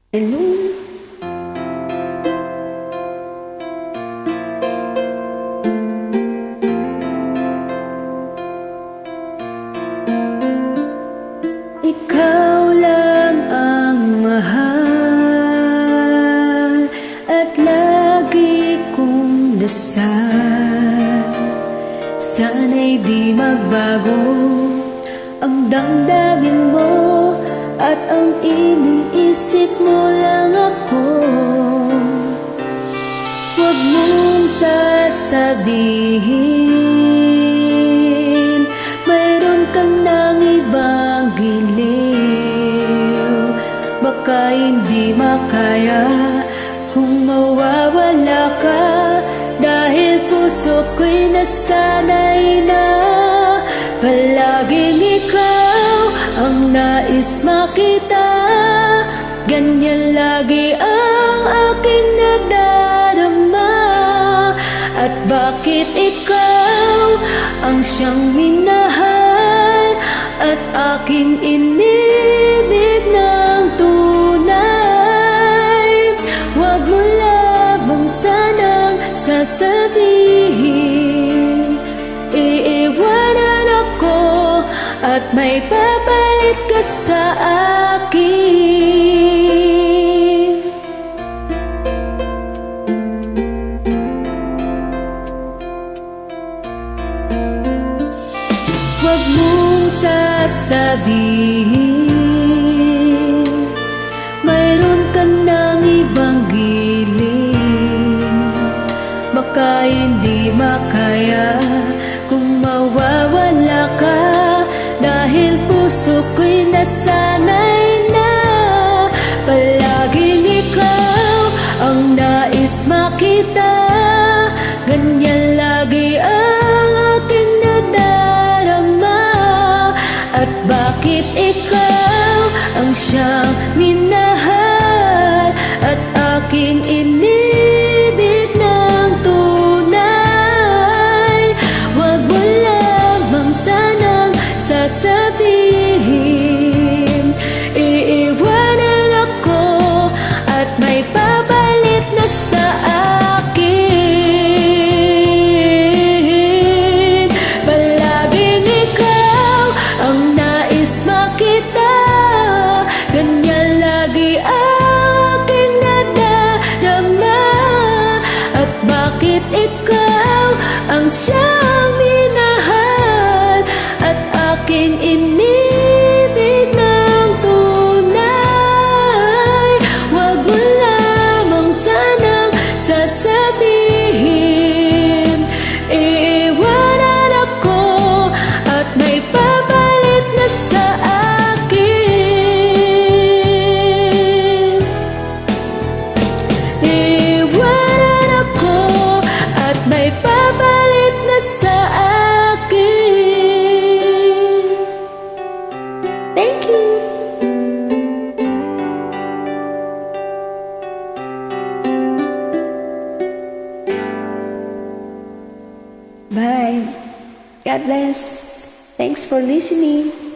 Hello? Ikaw lang ang mahal at lagi kong dasal. Sana'y di magbago ang damdamin mo at ang iniisip mo lang ako. Huwag mong sasabihin mayroon ka ng ibang giliw. Baka hindi makaya kung mawawala ka, dahil puso ko'y nasanay na palaging ikaw ang nais makita. Ganyan lagi ang aking nadarama. At bakit ikaw ang siyang minahal at aking inibig ng tunay? Huwag mo lamang sanang sasabihin iiwanan ako at may papalit ka sa akin. Huwag mong sasabihin mayroon ka ng ibang giling. Baka hindi makaya kung mawawala ka, dahil puso ko'y nasanay na palaging ikaw ang nais makita. Ganyan lagi ang aking nadarama. At bakit ikaw ang siyang minahal at aking inibig ng tunay? Huwag mo lamang sanang sasabihin iiwanan ako at may papalit na sa akin. Palaging ikaw ang nais makita. Ganyan lagi ang aking nadarama. At bakit ikaw ang siyang minahal at aking inibig ng tunay? Huwag mo lamang sanang sasabihin iiwanan ako at may papalit na sa akin. Iiwanan ako at may papalit na sa akin. Thank you. Bye. God bless. Thanks for listening.